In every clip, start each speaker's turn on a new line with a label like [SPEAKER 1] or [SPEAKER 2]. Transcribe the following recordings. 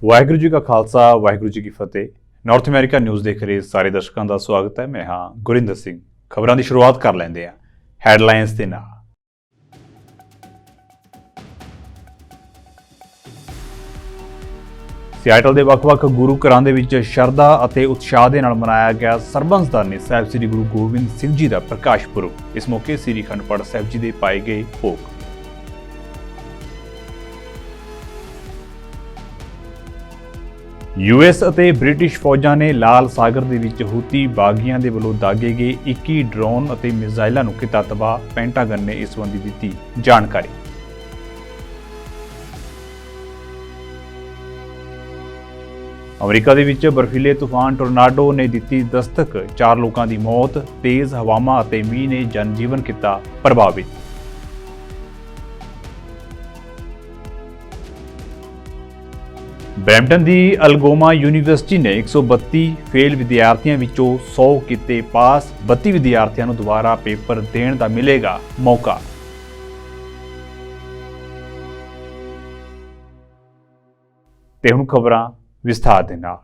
[SPEAKER 1] ਵਾਹਿਗੁਰੂ ਜੀ ਕਾ ਖਾਲਸਾ ਵਾਹਿਗੁਰੂ ਜੀ ਕੀ ਫਤਿਹ। North America news ਦੇਖ ਰਹੇ ਸਾਰੇ ਦਰਸ਼ਕਾਂ ਦਾ ਸਵਾਗਤ ਹੈ। ਮੈਂ ਹਾਂ ਗੁਰਿੰਦਰ ਸਿੰਘ। ਖਬਰਾਂ ਦੀ ਸ਼ੁਰੂਆਤ ਕਰ ਲੈਂਦੇ ਹਾਂ ਹੈਡਲਾਈਨਸ ਦੇ ਨਾਲ। ਸਿਆਟਲ ਦੇ ਵੱਖ-ਵੱਖ ਗੁਰੂ ਘਰਾਂ ਦੇ ਵਿੱਚ ਸ਼ਰਧਾ ਅਤੇ ਉਤਸ਼ਾਹ ਦੇ ਨਾਲ ਮਨਾਇਆ ਗਿਆ ਸਰਬੰਸਦਾਨੀ ਸਾਹਿਬ ਸ੍ਰੀ ਗੁਰੂ ਗੋਬਿੰਦ ਸਿੰਘ ਜੀ ਦਾ ਪ੍ਰਕਾਸ਼ ਪੁਰਬ। ਇਸ ਮੌਕੇ ਸ੍ਰੀ ਅਖੰਡ ਪਾਠ ਸਾਹਿਬ ਜੀ ਦੇ ਪਾਏ ਗਏ ਭੋਗ। ਯੂਐਸ ਅਤੇ ਬ੍ਰਿਟਿਸ਼ ਫੌਜਾਂ ਨੇ ਲਾਲ ਸਾਗਰ ਦੇ ਵਿੱਚ ਹੂਤੀ ਬਾਗੀਆਂ ਦੇ ਵੱਲੋਂ ਦਾਗੇ ਗਏ 21 ਡਰੋਨ ਅਤੇ ਮਿਜ਼ਾਈਲਾਂ ਨੂੰ ਕੀਤਾ ਤਬਾਹ। ਪੈਂਟਾਗਨ ਨੇ ਇਸ ਸੰਬੰਧੀ ਦਿੱਤੀ ਜਾਣਕਾਰੀ। ਅਮਰੀਕਾ ਦੇ ਵਿੱਚ ਬਰਫੀਲੇ ਤੂਫਾਨ ਟੋਰਨਾਡੋ ਨੇ ਦਿੱਤੀ ਦਸਤਕ। 4 ਲੋਕਾਂ ਦੀ ਮੌਤ। ਤੇਜ਼ ਹਵਾਵਾਂ ਅਤੇ ਮੀਂਹ ਨੇ ਜਨਜੀਵਨ ਕੀਤਾ ਪ੍ਰਭਾਵਿਤ। ਬਰੈਂਪਟਨ ਦੀ ਅਲਗੋਮਾ ਯੂਨੀਵਰਸਿਟੀ ਨੇ 132 ਫੇਲ ਵਿਦਿਆਰਥੀਆਂ ਵਿੱਚੋਂ 100 ਕੀਤੇ ਪਾਸ। 32 ਵਿਦਿਆਰਥੀਆਂ ਨੂੰ ਦੁਬਾਰਾ ਪੇਪਰ ਦੇਣ ਦਾ ਮਿਲੇਗਾ ਮੌਕਾ। ਤੇ ਹੁਣ ਖਬਰਾਂ ਵਿਸਥਾਰ ਦੇ ਨਾਲ।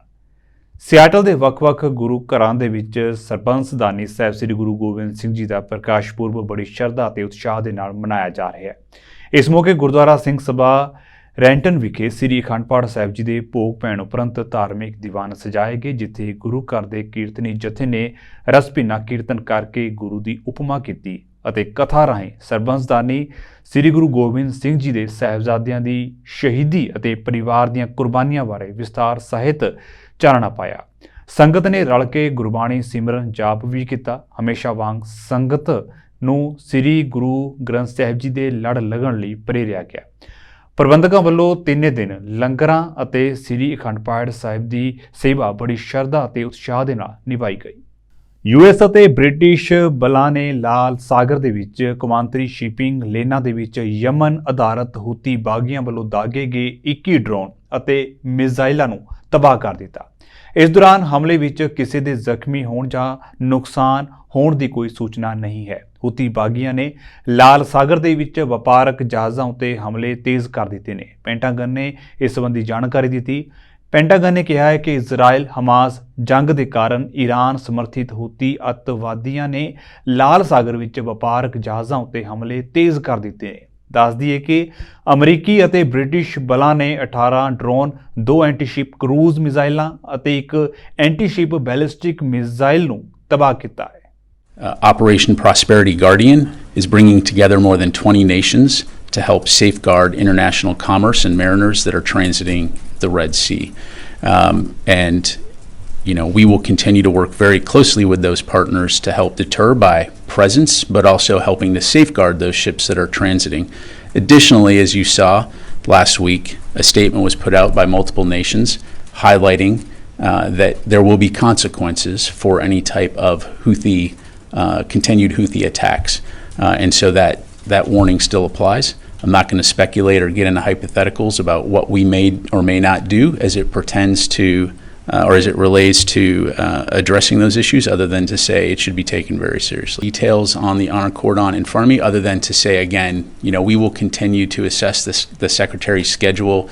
[SPEAKER 1] ਸਿਆਟਲ ਦੇ ਵੱਖ-ਵੱਖ ਗੁਰੂ ਘਰਾਂ ਦੇ ਵਿੱਚ ਸਰਬੰਸਦਾਨੀ ਸਾਹਿਬ ਸ੍ਰੀ ਗੁਰੂ ਗੋਬਿੰਦ ਸਿੰਘ ਜੀ ਦਾ ਪ੍ਰਕਾਸ਼ ਪੁਰਬ ਬੜੀ ਸ਼ਰਧਾ ਅਤੇ ਉਤਸ਼ਾਹ ਦੇ ਨਾਲ ਮਨਾਇਆ ਜਾ ਰਿਹਾ ਹੈ। ਇਸ ਮੌਕੇ ਗੁਰਦੁਆਰਾ ਸਿੰਘ ਸਭਾ ਰੈਂਟਨ ਵਿਖੇ ਸ੍ਰੀ ਅਖੰਡ ਪਾਠ ਸਾਹਿਬ ਜੀ ਦੇ ਭੋਗ ਪੈਣ ਉਪਰੰਤ ਧਾਰਮਿਕ ਦੀਵਾਨ ਸਜਾਏ ਗਏ, ਜਿੱਥੇ ਗੁਰੂ ਘਰ ਦੇ ਕੀਰਤਨੀ ਜਥੇ ਨੇ ਰਸਭਿੰਨਾ ਕੀਰਤਨ ਕਰਕੇ ਗੁਰੂ ਦੀ ਉਪਮਾ ਕੀਤੀ ਅਤੇ ਕਥਾ ਰਾਹੀਂ ਸਰਬੰਸਦਾਨੀ ਸ੍ਰੀ ਗੁਰੂ ਗੋਬਿੰਦ ਸਿੰਘ ਜੀ ਦੇ ਸਾਹਿਬਜ਼ਾਦਿਆਂ ਦੀ ਸ਼ਹੀਦੀ ਅਤੇ ਪਰਿਵਾਰ ਦੀਆਂ ਕੁਰਬਾਨੀਆਂ ਬਾਰੇ ਵਿਸਤਾਰ ਸਹਿਤ ਚਾਨਣਾ ਪਾਇਆ। ਸੰਗਤ ਨੇ ਰਲ ਕੇ ਗੁਰਬਾਣੀ ਸਿਮਰਨ ਜਾਪ ਵੀ ਕੀਤਾ। ਹਮੇਸ਼ਾ ਵਾਂਗ ਸੰਗਤ ਨੂੰ ਸ੍ਰੀ ਗੁਰੂ ਗ੍ਰੰਥ ਸਾਹਿਬ ਜੀ ਦੇ ਲੜ ਲੱਗਣ ਲਈ ਪ੍ਰੇਰਿਆ ਗਿਆ। ਪ੍ਰਬੰਧਕਾਂ ਵੱਲੋਂ 3 ਦਿਨ ਲੰਗਰਾਂ ਅਤੇ ਸ੍ਰੀ ਅਖੰਡ ਪਾਠ ਸਾਹਿਬ ਦੀ ਸੇਵਾ ਬੜੀ ਸ਼ਰਧਾ ਅਤੇ ਉਤਸ਼ਾਹ ਦੇ ਨਾਲ ਨਿਭਾਈ ਗਈ। ਯੂਐਸ ਅਤੇ ਬ੍ਰਿਟਿਸ਼ ਬਲਾਂ ਨੇ ਲਾਲ ਸਾਗਰ ਦੇ ਵਿੱਚ ਕੌਮਾਂਤਰੀ ਸ਼ਿਪਿੰਗ ਲੇਨਾਂ ਦੇ ਵਿੱਚ ਯਮਨ ਆਧਾਰਿਤ ਹੂਤੀ ਬਾਗੀਆਂ ਵੱਲੋਂ ਦਾਗੇ ਗਏ 21 ਡਰੋਨ ਅਤੇ ਮਿਜ਼ਾਈਲਾਂ ਨੂੰ ਤਬਾਹ ਕਰ ਦਿੱਤਾ। ਇਸ ਦੌਰਾਨ ਹਮਲੇ ਵਿੱਚ ਕਿਸੇ ਦੇ ਜ਼ਖਮੀ ਹੋਣ ਜਾਂ ਨੁਕਸਾਨ ਹੋਣ ਦੀ ਕੋਈ ਸੂਚਨਾ ਨਹੀਂ ਹੈ। ਹੂਤੀ ਬਾਗੀਆਂ ਨੇ ਲਾਲ ਸਾਗਰ ਦੇ ਵਿੱਚ ਵਪਾਰਕ ਜਹਾਜ਼ਾਂ ਉੱਤੇ ਹਮਲੇ ਤੇਜ਼ ਕਰ ਦਿੱਤੇ ਨੇ। ਪੈਂਟਾਗਨ ਨੇ ਇਸ ਸੰਬੰਧੀ ਜਾਣਕਾਰੀ ਦਿੱਤੀ। ਪੈਂਟਾਗਨ ਨੇ ਕਿਹਾ ਹੈ ਕਿ ਇਜ਼ਰਾਈਲ ਹਮਾਸ ਜੰਗ ਦੇ ਕਾਰਨ ਈਰਾਨ ਸਮਰਥਿਤ ਹੂਤੀ ਅੱਤਵਾਦੀਆਂ ਨੇ ਲਾਲ ਸਾਗਰ ਵਿੱਚ ਵਪਾਰਕ ਜਹਾਜ਼ਾਂ ਉੱਤੇ ਹਮਲੇ ਤੇਜ਼ ਕਰ ਦਿੱਤੇ ਨੇ। ਦੱਸ ਦਈਏ ਕਿ ਅਮਰੀਕੀ ਅਤੇ ਬ੍ਰਿਟਿਸ਼ ਬਲਾਂ ਨੇ 18 ਡਰੋਨ, 2 ਐਂਟੀਸ਼ਿਪ ਕਰੂਜ਼ ਮਿਜ਼ਾਈਲਾਂ ਅਤੇ 1 ਐਂਟੀਸ਼ਿਪ ਬੈਲਿਸਟਿਕ ਮਿਜ਼ਾਈਲ ਨੂੰ ਤਬਾਹ ਕੀਤਾ ਹੈ।
[SPEAKER 2] Operation Prosperity Guardian is bringing together more than 20 nations to help safeguard international commerce and mariners that are transiting the Red Sea. We will continue to work very closely with those partners to help deter by presence, but also helping to safeguard those ships that are transiting. Additionally, as you saw last week, a statement was put out by multiple nations highlighting that there will be consequences for any type of continued Houthi attacks. And so that warning still applies. I'm not going to speculate or get into hypotheticals about what we may or may not do as it pertains to or as it relates to addressing those issues, other than to say it should be taken very seriously. Details on the honor cordon in front of me, other than to say, again, we will continue to assess the Secretary's schedule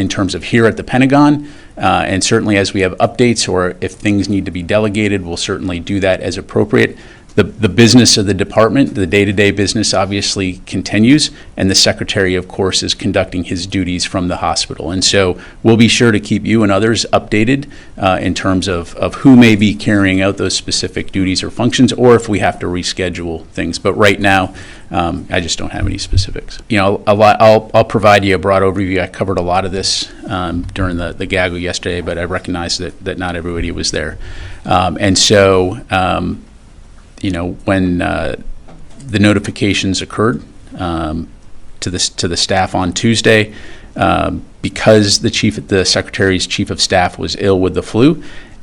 [SPEAKER 2] in terms of here at the Pentagon, and certainly as we have updates or if things need to be delegated, we'll certainly do that as appropriate. The business of the department, the day-to-day business obviously continues, and the Secretary, of course, is conducting his duties from the hospital. And so we'll be sure to keep you and others updated in terms of who may be carrying out those specific duties or functions, or if we have to reschedule things. But right now, I just don't have any specifics. I'll provide you a broad overview. I covered a lot of this during the gaggle yesterday, but I recognize that not everybody was there. When the notifications occurred to the staff on Tuesday, because the Secretary's chief of staff was ill with the flu,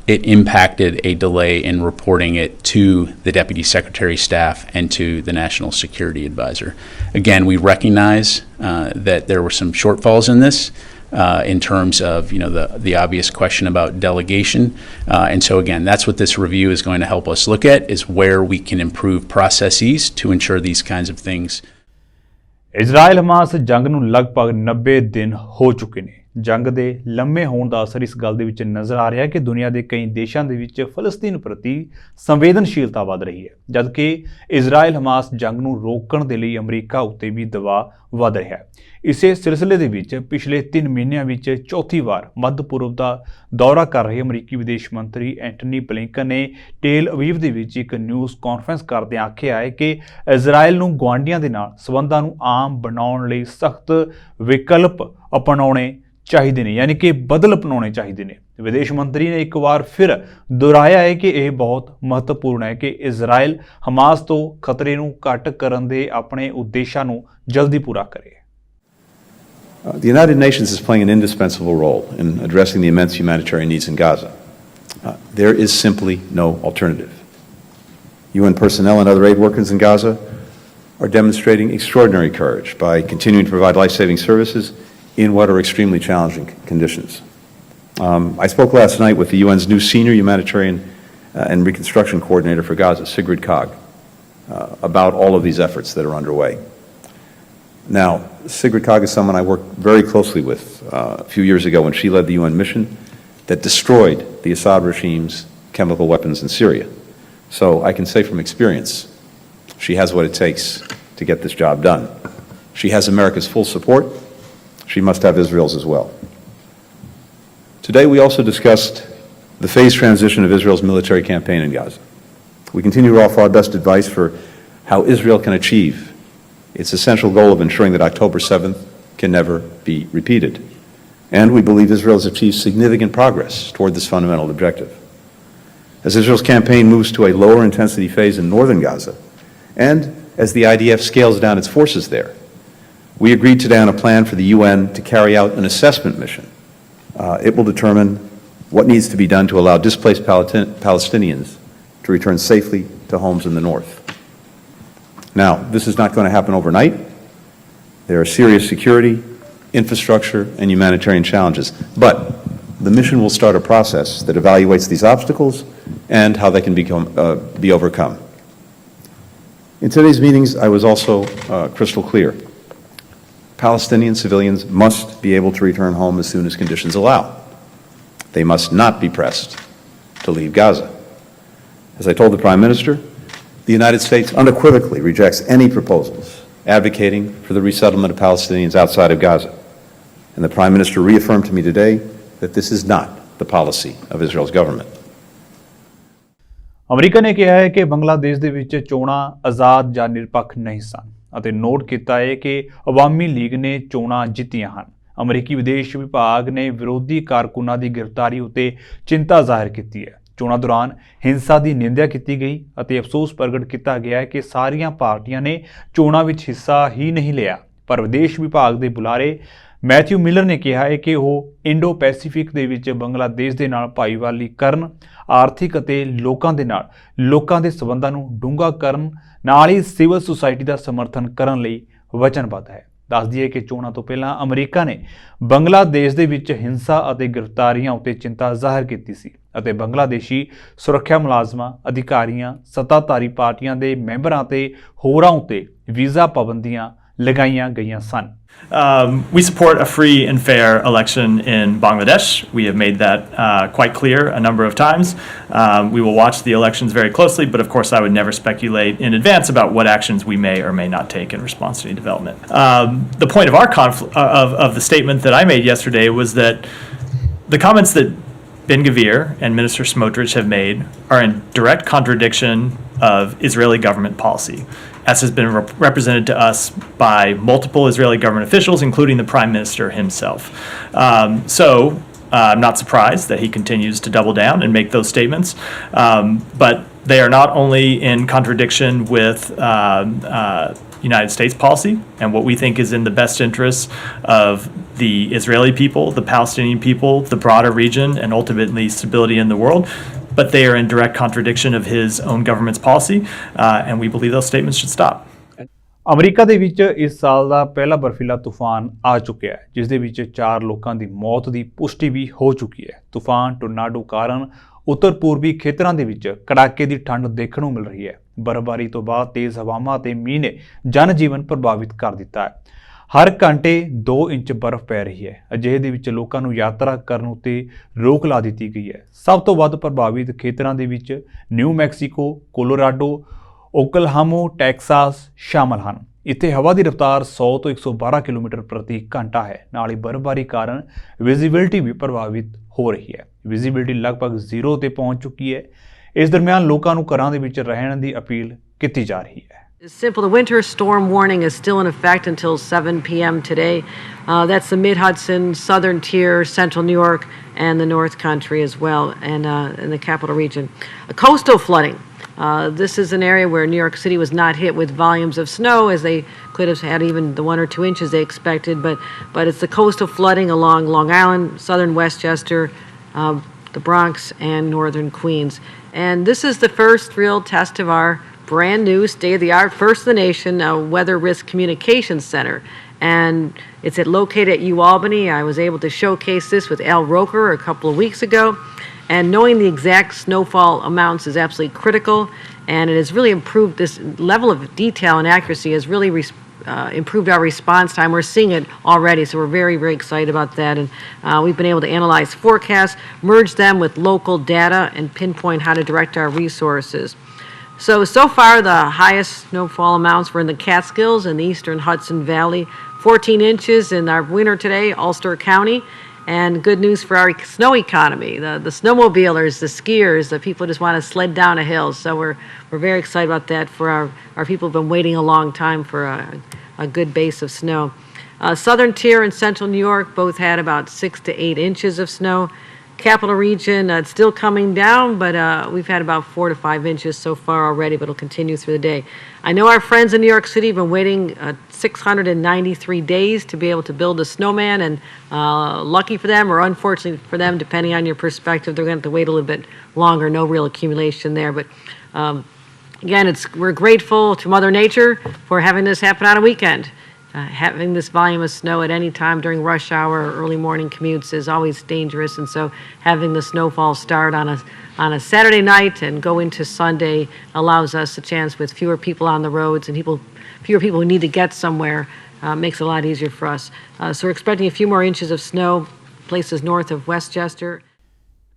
[SPEAKER 2] it impacted a delay in reporting it to the Deputy Secretary's staff and to the National Security Advisor. Again, we recognize that there were some shortfalls in this. In terms of the obvious question about delegation, and so again, that's what this review is going to help us look at, is where we can improve processes to ensure these kinds of things.
[SPEAKER 1] Israel Hamas ਜੰਗ ਨੂੰ ਲਗਭਗ 90 ਦਿਨ ਹੋ ਚੁੱਕੇ ਨੇ। ਜੰਗ ਦੇ ਲੰਮੇ ਹੋਣ ਦਾ ਅਸਰ ਇਸ ਗੱਲ ਦੇ ਵਿੱਚ ਨਜ਼ਰ ਆ ਰਿਹਾ ਹੈ ਕਿ ਦੁਨੀਆ ਦੇ ਕਈ ਦੇਸ਼ਾਂ ਦੇ ਵਿੱਚ ਫਲਸਤੀਨ ਪ੍ਰਤੀ ਸੰਵੇਦਨਸ਼ੀਲਤਾ ਵਧ ਰਹੀ ਹੈ, ਜਦਕਿ ਇਜ਼ਰਾਈਲ ਹਮਾਸ ਜੰਗ ਨੂੰ ਰੋਕਣ ਦੇ ਲਈ ਅਮਰੀਕਾ ਉੱਤੇ ਵੀ ਦਬਾਅ ਵਧ ਰਿਹਾ ਹੈ। ਇਸੇ ਸਿਲਸਿਲੇ ਦੇ ਵਿੱਚ ਪਿਛਲੇ 3 ਮਹੀਨਿਆਂ ਵਿੱਚ ਚੌਥੀ ਵਾਰ ਮੱਧ ਪੂਰਬ ਦਾ ਦੌਰਾ ਕਰ ਰਹੇ ਅਮਰੀਕੀ ਵਿਦੇਸ਼ ਮੰਤਰੀ ਐਂਟਨੀ ਬਲਿੰਕਨ ਨੇ ਟੇਲ ਅਵੀਵ ਦੇ ਵਿੱਚ ਇੱਕ ਨਿਊਜ਼ ਕਾਨਫਰੰਸ ਕਰਦਿਆਂ ਆਖਿਆ ਹੈ ਕਿ ਇਜ਼ਰਾਈਲ ਨੂੰ ਗੁਆਂਢੀਆਂ ਦੇ ਨਾਲ ਸਬੰਧਾਂ ਨੂੰ ਆਮ ਬਣਾਉਣ ਲਈ ਸਖਤ ਵਿਕਲਪ ਅਪਣਾਉਣੇ ਚਾਹੀਦੇ ਨੇ, ਯਾਨੀ ਕਿ ਬਦਲ ਅਪਣਾਉਣੇ ਚਾਹੀਦੇ ਨੇ। ਵਿਦੇਸ਼ ਮੰਤਰੀ ਨੇ ਇੱਕ ਵਾਰ ਫਿਰ ਦੁਹਰਾਇਆ ਹੈ ਕਿ ਇਹ ਬਹੁਤ ਮਹੱਤਵਪੂਰਨ ਹੈ ਕਿ ਇਜ਼ਰਾਈਲ ਹਮਾਸ ਤੋਂ ਖਤਰੇ ਨੂੰ ਘੱਟ ਕਰਨ ਦੇ ਆਪਣੇ ਉਦੇਸ਼ਾਂ ਨੂੰ ਜਲਦੀ ਪੂਰਾ ਕਰੇ।
[SPEAKER 3] The United Nations is playing an indispensable role in addressing the immense humanitarian needs in Gaza. There is simply no alternative. UN personnel and other aid workers in Gaza are demonstrating extraordinary courage by continuing to provide life-saving services in what are extremely challenging conditions. I spoke last night with the UN's new senior humanitarian and reconstruction coordinator for Gaza, Sigrid Kaag, about all of these efforts that are underway. Now, Sigrid Kaag is someone I worked very closely with a few years ago when she led the UN mission that destroyed the Assad regime's chemical weapons in Syria. So I can say from experience, she has what it takes to get this job done. She has America's full support. She must have Israel's as well. Today we also discussed the phased transition of Israel's military campaign in Gaza. We continue to offer our best advice for how Israel can achieve its essential goal of ensuring that October 7th can never be repeated. And we believe Israel has achieved significant progress toward this fundamental objective. As Israel's campaign moves to a lower intensity phase in northern Gaza, and as the IDF scales down its forces there, we agreed today on a plan for the UN to carry out an assessment mission. It will determine what needs to be done to allow displaced Palestinians to return safely to homes in the north. Now, this is not going to happen overnight. There are serious security, infrastructure, and humanitarian challenges. But the mission will start a process that evaluates these obstacles and how they can be overcome. In today's meetings, I was also crystal clear. Palestinian civilians must be able to return home as soon as conditions allow. They must not be pressed to leave Gaza. As I told the Prime Minister, the United States unequivocally rejects any proposals advocating for the resettlement of Palestinians outside of Gaza. And the Prime Minister reaffirmed to me today that this is not the policy of Israel's government.
[SPEAKER 1] America ਨੇ ਕਿਹਾ ਹੈ ਕਿ ਬੰਗਲਾਦੇਸ਼ ਦੇ ਵਿੱਚ ਚੋਣਾਂ ਆਜ਼ਾਦ ਜਾਂ ਨਿਰਪੱਖ ਨਹੀਂ ਸਨ ਅਤੇ ਨੋਟ ਕੀਤਾ ਹੈ ਕਿ ਅਵਾਮੀ ਲੀਗ ਨੇ ਚੋਣਾਂ ਜਿੱਤੀਆਂ ਹਨ। ਅਮਰੀਕੀ ਵਿਦੇਸ਼ ਵਿਭਾਗ ਨੇ ਵਿਰੋਧੀ ਕਾਰਕੁਨਾਂ ਦੀ ਗ੍ਰਿਫਤਾਰੀ ਉੱਤੇ ਚਿੰਤਾ ਜ਼ਾਹਿਰ ਕੀਤੀ ਹੈ। ਚੋਣਾਂ ਦੌਰਾਨ ਹਿੰਸਾ ਦੀ ਨਿੰਦਿਆ ਕੀਤੀ ਗਈ ਅਤੇ ਅਫਸੋਸ ਪ੍ਰਗਟ ਕੀਤਾ ਗਿਆ ਹੈ ਕਿ ਸਾਰੀਆਂ ਪਾਰਟੀਆਂ ਨੇ ਚੋਣਾਂ ਵਿੱਚ ਹਿੱਸਾ ਹੀ ਨਹੀਂ ਲਿਆ। ਪਰ ਵਿਦੇਸ਼ ਵਿਭਾਗ ਦੇ ਬੁਲਾਰੇ ਮੈਥਿਊ ਮਿਲਰ ਨੇ ਕਿਹਾ ਹੈ ਕਿ ਉਹ ਇੰਡੋ ਪੈਸੀਫਿਕ ਦੇ ਵਿੱਚ ਬੰਗਲਾਦੇਸ਼ ਦੇ ਨਾਲ ਭਾਈਵਾਲੀ ਕਰਨ, ਆਰਥਿਕ ਅਤੇ ਲੋਕਾਂ ਦੇ ਸਬੰਧਾਂ ਨੂੰ ਡੂੰਘਾ ਕਰਨ ਨਾਲ ਹੀ ਸਿਵਲ ਸੁਸਾਇਟੀ ਦਾ ਸਮਰਥਨ ਕਰਨ ਲਈ ਵਚਨਬੱਧ ਹੈ। ਦੱਸ ਦਈਏ ਕਿ ਚੋਣਾਂ ਤੋਂ ਪਹਿਲਾਂ ਅਮਰੀਕਾ ਨੇ ਬੰਗਲਾਦੇਸ਼ ਦੇ ਵਿੱਚ ਹਿੰਸਾ ਅਤੇ ਗ੍ਰਿਫਤਾਰੀਆਂ ਉੱਤੇ ਚਿੰਤਾ ਜ਼ਾਹਿਰ ਕੀਤੀ ਸੀ ਅਤੇ ਬੰਗਲਾਦੇਸ਼ੀ ਸੁਰੱਖਿਆ ਮੁਲਾਜ਼ਮਾਂ, ਅਧਿਕਾਰੀਆਂ, ਸੱਤਾਧਾਰੀ ਪਾਰਟੀਆਂ ਦੇ ਮੈਂਬਰਾਂ ਤੇ ਹੋਰਾਂ ਉੱਤੇ ਵੀਜ਼ਾ ਪਾਬੰਦੀਆਂ ਲਗਾਈਆਂ ਗਈਆਂ ਸਨ।
[SPEAKER 4] We support a free and fair election in Bangladesh. We have made that quite clear a number of times. We will watch the elections very closely, but of course I would never speculate in advance about what actions we may or may not take in response to any development. The point of our of the statement that I made yesterday was that the comments that Ben Gvir and Minister Smotrich have made are in direct contradiction of Israeli government policy, as has been represented to us by multiple Israeli government officials, including the Prime Minister himself. I'm not surprised that he continues to double down and make those statements, but they are not only in contradiction with United States policy and what we think is in the best interests of the Israeli people, the Palestinian people, the broader region, and ultimately stability in the world, but they are in direct contradiction of his own government's policy, and we believe those statements should stop.
[SPEAKER 1] America ਦੇ ਵਿੱਚ ਇਸ ਸਾਲ ਦਾ ਪਹਿਲਾ ਬਰਫੀਲਾ ਤੂਫਾਨ ਆ ਚੁੱਕਿਆ ਹੈ, ਜਿਸ ਦੇ ਵਿੱਚ 4 ਲੋਕਾਂ ਦੀ ਮੌਤ ਦੀ ਪੁਸ਼ਟੀ ਵੀ ਹੋ ਚੁੱਕੀ ਹੈ। ਤੂਫਾਨ ਟੋਰਨਾਡੋ ਕਾਰਨ ਉੱਤਰ ਪੂਰਬੀ ਖੇਤਰਾਂ ਦੇ ਵਿੱਚ ਕੜਾਕੇ ਦੀ ਠੰਡ ਦੇਖਣ ਨੂੰ ਮਿਲ ਰਹੀ ਹੈ। ਬਰਫ਼ਬਾਰੀ ਤੋਂ ਬਾਅਦ ਤੇਜ਼ ਹਵਾਵਾਂ ਅਤੇ ਮੀਂਹ ਨੇ ਜਨਜੀਵਨ ਪ੍ਰਭਾਵਿਤ ਕਰ ਦਿੱਤਾ ਹੈ। ਹਰ ਘੰਟੇ 2 ਇੰਚ ਬਰਫ਼ ਪੈ ਰਹੀ ਹੈ। ਅਜਿਹੇ ਦੇ ਵਿੱਚ ਲੋਕਾਂ ਨੂੰ ਯਾਤਰਾ ਕਰਨ ਉੱਤੇ ਰੋਕ ਲਾ ਦਿੱਤੀ ਗਈ ਹੈ। ਸਭ ਤੋਂ ਵੱਧ ਪ੍ਰਭਾਵਿਤ ਖੇਤਰਾਂ ਦੇ ਵਿੱਚ ਨਿਊ ਮੈਕਸੀਕੋ, ਕੋਲੋਰਾਡੋ, ਓਕਲਹਾਮੋ, ਟੈਕਸਾਸ ਸ਼ਾਮਲ ਹਨ। ਇੱਥੇ ਹਵਾ ਦੀ ਰਫ਼ਤਾਰ 100 ਤੋਂ 112 ਕਿਲੋਮੀਟਰ ਪ੍ਰਤੀ ਘੰਟਾ ਹੈ। ਨਾਲ ਹੀ ਬਰਫ਼ਬਾਰੀ ਕਾਰਨ ਵਿਜ਼ਿਬਿਲਿਟੀ ਵੀ ਪ੍ਰਭਾਵਿਤ ਹੋ ਰਹੀ ਹੈ। ਵਿਜ਼ਿਬਿਲਿਟੀ ਲਗਭਗ 0 ਤੇ ਪਹੁੰਚ ਚੁੱਕੀ ਹੈ। ਇਸ ਦਰਮਿਆਨ ਲੋਕਾਂ ਨੂੰ ਘਰਾਂ ਦੇ ਵਿੱਚ ਰਹਿਣ ਦੀ ਅਪੀਲ ਕੀਤੀ ਜਾ ਰਹੀ ਹੈ।
[SPEAKER 5] It's simple. The winter storm warning is still in effect until 7 p.m. today. That's the Mid-Hudson, Southern Tier, Central New York, and the North Country as well, and in the capital region. Coastal flooding. This is an area where New York City was not hit with volumes of snow, as they could have had even the 1 or 2 inches they expected, but it's the coastal flooding along Long Island, southern Westchester, the Bronx, and northern Queens. And this is the first real test of our brand new, state-of-the-art, first in the nation Weather Risk Communications Center. And it's located at UAlbany. I was able to showcase this with Al Roker a couple of weeks ago. And knowing the exact snowfall amounts is absolutely critical. And it has really improved, this level of detail and accuracy has really improved our response time. We're seeing it already, so we're very, very excited about that. And we've been able to analyze forecasts, merge them with local data, and pinpoint how to direct our resources. So far the highest snowfall amounts were in the Catskills and the eastern Hudson Valley, 14 inches in our winter today, Ulster County. And good news for our snow economy, the snowmobilers, the skiers, the people who just want to sled down a hill. So we're very excited about that for our people who've been waiting a long time for a good base of snow. Southern Tier and Central New York both had about 6 to 8 inches of snow. Capital region, it's still coming down, but we've had about 4 to 5 inches so far already, but it'll continue through the day. I know our friends in New York City have been waiting 693 days to be able to build a snowman, and lucky for them, or unfortunately for them, depending on your perspective, they're going to have to wait a little bit longer. No real accumulation there, but again, we're grateful to Mother Nature for having this happen on a weekend. Having this volume of snow at any time during rush hour or early morning commutes is always dangerous, and so having the snowfall start on a Saturday night and go into Sunday allows us a chance with fewer people on the roads and fewer people who need to get somewhere, makes it a lot easier for us. So we're expecting a few more inches of snow places north of Westchester.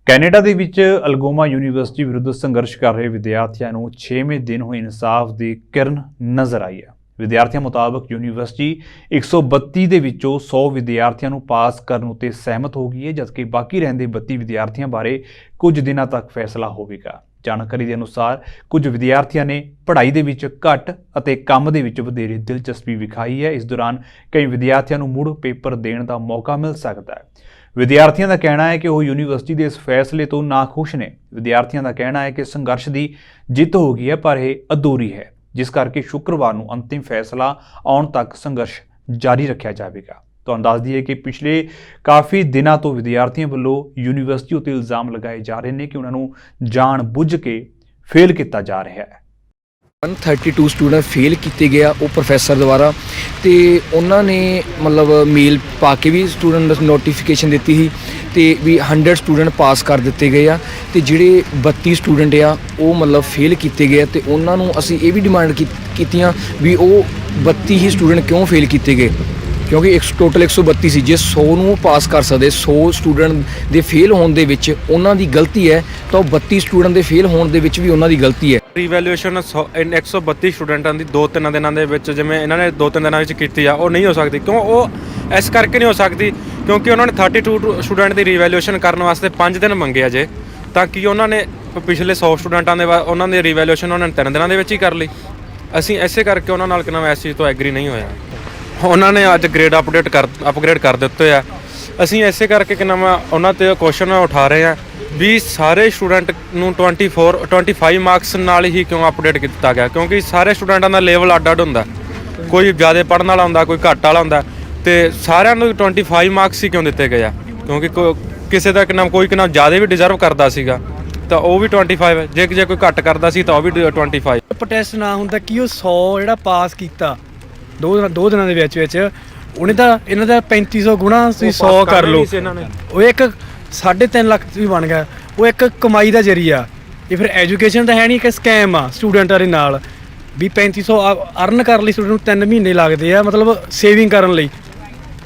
[SPEAKER 1] Canada ਦੇ ਵਿੱਚ Algoma university ਵਿਰੁੱਧ ਸੰਘਰਸ਼ ਕਰ ਰਹੇ ਵਿਦਿਆਰਥੀਆਂ ਨੂੰ 6ਵੇਂ ਦਿਨ ਹੋਏ ਇਨਸਾਫ ਦੀ ਕਿਰਨ ਨਜ਼ਰ ਆਈ ਹੈ। ਵਿਦਿਆਰਥੀਆਂ ਮੁਤਾਬਕ ਯੂਨੀਵਰਸਿਟੀ 132 ਦੇ ਵਿੱਚੋਂ 100 ਵਿਦਿਆਰਥੀਆਂ ਨੂੰ ਪਾਸ ਕਰਨ ਉੱਤੇ ਸਹਿਮਤ ਹੋ ਗਈ ਹੈ, ਜਦਕਿ ਬਾਕੀ ਰਹਿੰਦੇ 32 ਵਿਦਿਆਰਥੀਆਂ ਬਾਰੇ ਕੁਝ ਦਿਨਾਂ ਤੱਕ ਫੈਸਲਾ ਹੋਵੇਗਾ। ਜਾਣਕਾਰੀ ਦੇ ਅਨੁਸਾਰ ਕੁਝ ਵਿਦਿਆਰਥੀਆਂ ਨੇ ਪੜ੍ਹਾਈ ਦੇ ਵਿੱਚ ਘੱਟ ਅਤੇ ਕੰਮ ਦੇ ਵਿੱਚ ਵਧੇਰੇ ਦਿਲਚਸਪੀ ਵਿਖਾਈ ਹੈ। ਇਸ ਦੌਰਾਨ ਕਈ ਵਿਦਿਆਰਥੀਆਂ ਨੂੰ ਮੁੜ ਪੇਪਰ ਦੇਣ ਦਾ ਮੌਕਾ ਮਿਲ ਸਕਦਾ ਹੈ। ਵਿਦਿਆਰਥੀਆਂ ਦਾ ਕਹਿਣਾ ਹੈ ਕਿ ਉਹ ਯੂਨੀਵਰਸਿਟੀ ਦੇ ਇਸ ਫੈਸਲੇ ਤੋਂ ਨਾਖੁਸ਼ ਨੇ। ਵਿਦਿਆਰਥੀਆਂ ਦਾ ਕਹਿਣਾ ਹੈ ਕਿ ਸੰਘਰਸ਼ ਦੀ ਜਿੱਤ ਹੋ ਗਈ ਹੈ, ਪਰ ਇਹ ਅਧੂਰੀ ਹੈ, ਜਿਸ ਕਰਕੇ ਸ਼ੁੱਕਰਵਾਰ ਨੂੰ ਅੰਤਿਮ ਫੈਸਲਾ ਆਉਣ ਤੱਕ ਸੰਘਰਸ਼ ਜਾਰੀ ਰੱਖਿਆ ਜਾਵੇਗਾ। ਤੁਹਾਨੂੰ ਦੱਸ ਦਈਏ ਕਿ ਪਿਛਲੇ ਕਾਫੀ ਦਿਨਾਂ ਤੋਂ ਵਿਦਿਆਰਥੀਆਂ ਵੱਲੋਂ ਯੂਨੀਵਰਸਿਟੀ ਉੱਤੇ ਇਲਜ਼ਾਮ ਲਗਾਏ ਜਾ ਰਹੇ ਨੇ ਕਿ ਉਹਨਾਂ ਨੂੰ ਜਾਣ ਬੁੱਝ ਕੇ ਫੇਲ ਕੀਤਾ ਜਾ ਰਿਹਾ ਹੈ।
[SPEAKER 6] 132 ਸਟੂਡੈਂਟ ਫੇਲ ਕੀਤੇ ਗਿਆ ਉਹ ਪ੍ਰੋਫੈਸਰ ਦੁਆਰਾ, ਤੇ ਉਹਨਾਂ ਨੇ ਮਤਲਬ ਮੇਲ ਪਾ ਕੇ ਵੀ ਸਟੂਡੈਂਟ ਨੋਟੀਫਿਕੇਸ਼ਨ ਦਿੱਤੀ ਸੀ ਤੇ ਵੀ 100 ਸਟੂਡੈਂਟ ਪਾਸ ਕਰ ਦਿੱਤੇ ਗਏ ਆ, ਤੇ ਜਿਹੜੇ 32 ਸਟੂਡੈਂਟ ਆ ਉਹ ਮਤਲਬ ਫੇਲ ਕੀਤੇ ਗਏ। ਤੇ ਉਹਨਾਂ ਨੂੰ ਅਸੀਂ ਇਹ ਵੀ ਡਿਮਾਂਡ ਕੀਤੀਆਂ ਵੀ ਉਹ 32 ਹੀ ਸਟੂਡੈਂਟ ਕਿਉਂ ਫੇਲ ਕੀਤੇ ਗਏ, ਕਿਉਂਕਿ ਟੋਟਲ 132 ਸੀ। ਜੇ 100 ਨੂੰ ਪਾਸ ਕਰ ਸਕਦੇ, 100 ਸਟੂਡੈਂਟ ਦੇ ਫੇਲ ਹੋਣ ਦੇ ਵਿੱਚ ਉਹਨਾਂ ਦੀ ਗਲਤੀ ਹੈ, ਤਾਂ ਉਹ 32 ਸਟੂਡੈਂਟ ਦੇ ਫੇਲ ਹੋਣ ਦੇ ਵਿੱਚ ਵੀ ਉਹਨਾਂ ਦੀ ਗਲਤੀ ਹੈ।
[SPEAKER 7] ਰੀਵੈਲੂਏਸ਼ਨ 132 ਸਟੂਡੈਂਟਾਂ ਦੀ 2-3 ਦਿਨਾਂ ਦੇ ਵਿੱਚ, ਜਿਵੇਂ ਇਹਨਾਂ ਨੇ 2-3 ਦਿਨਾਂ ਵਿੱਚ ਕੀਤੀ ਆ, ਉਹ ਨਹੀਂ ਹੋ ਸਕਦੀ। ਕਿਉਂ ਉਹ ਇਸ ਕਰਕੇ ਨਹੀਂ ਹੋ ਸਕਦੀ ਕਿਉਂਕਿ ਉਹਨਾਂ ਨੇ 32 ਸਟੂਡੈਂਟ ਦੀ ਰੀਵੈਲੂਏਸ਼ਨ ਕਰਨ ਵਾਸਤੇ 5 ਦਿਨ ਮੰਗੇ ਆ ਜੇ, ਤਾਂ ਕਿ ਉਹਨਾਂ ਨੇ ਪਿਛਲੇ 100 ਸਟੂਡੈਂਟਾਂ ਦੇ ਉਹਨਾਂ ਦੀ ਰੀਵੈਲੂਏਸ਼ਨ ਉਹਨਾਂ ਨੇ 3 ਦਿਨਾਂ ਦੇ ਵਿੱਚ ਹੀ ਕਰ ਲਈ। ਅਸੀਂ ਇਸੇ ਕਰਕੇ ਉਹਨਾਂ ਨਾਲ ਕਿੰਨਾ ਇਸ ਚੀਜ਼ ਤੋਂ ਐਗਰੀ ਨਹੀਂ ਹੋਇਆ। ਉਹਨਾਂ ਨੇ ਅੱਜ ਗ੍ਰੇਡ ਅਪਗ੍ਰੇਡ ਕਰ ਦਿੱਤੇ ਆ। ਅਸੀਂ ਇਸੇ ਕਰਕੇ ਕਿੰਨਾ ਉਹਨਾਂ 'ਤੇ ਕੁਐਸਚਨ ਉਠਾ ਰਹੇ ਹਾਂ ਵੀ ਸਾਰੇ ਸਟੂਡੈਂਟ ਨੂੰ 25 ਮਾਰਕਸ ਨਾਲ ਹੀ ਕਿਉਂ ਅਪਡੇਟ ਕੀਤਾ ਗਿਆ, ਕਿਉਂਕਿ ਸਾਰੇ ਸਟੂਡੈਂਟਾਂ ਦਾ ਲੈਵਲ ਅੱਡ ਹੁੰਦਾ। ਕੋਈ ਜ਼ਿਆਦਾ ਪੜ੍ਹਨ ਵਾਲਾ ਹੁੰਦਾ, ਕੋਈ ਘੱਟ ਵਾਲਾ ਹੁੰਦਾ, ਤੇ ਸਾਰਿਆਂ ਨੂੰ 25 ਮਾਰਕਸ ਹੀ ਕਿਉਂ ਦਿੱਤੇ ਗਏ ਆ, ਕਿਉਂਕਿ ਕਿਸੇ ਦਾ ਕੋਈ ਜ਼ਿਆਦਾ ਵੀ ਡਿਜ਼ਰਵ ਕਰਦਾ ਸੀਗਾ ਤਾਂ ਉਹ ਵੀ 25 ਹੈ, ਜੇ ਕੋਈ ਘੱਟ ਕਰਦਾ ਸੀ ਤਾਂ ਉਹ ਵੀ 25।
[SPEAKER 8] ਪ੍ਰੋਟੈਸਟ ਨਾ ਹੁੰਦਾ ਕਿ ਉਹ 100 ਜਿਹੜਾ ਪਾਸ ਕੀਤਾ ਦੋ ਦਿਨਾਂ ਦੇ ਵਿੱਚ ਉਹਨੇ ਤਾਂ ਇਹਨਾਂ ਦਾ 3500 ਗੁਣਾ ਤੁਸੀਂ 100 ਕਰ ਲਓ, ਉਹ ਇੱਕ 3.5 ਲੱਖ ਵੀ ਬਣ ਗਿਆ। ਉਹ ਇੱਕ ਕਮਾਈ ਦਾ ਜ਼ਰੀਆ। ਇਹ ਫਿਰ ਐਜੂਕੇਸ਼ਨ ਤਾਂ ਹੈ ਨਹੀਂ, ਇੱਕ ਸਕੈਮ ਆ ਸਟੂਡੈਂਟਾਂ ਦੇ ਨਾਲ। ਵੀ 3500 ਅਰਨ ਕਰਨ ਲਈ ਸਟੂਡੈਂਟ ਨੂੰ 3 ਮਹੀਨੇ ਲੱਗਦੇ ਆ, ਮਤਲਬ ਸੇਵਿੰਗ ਕਰਨ ਲਈ,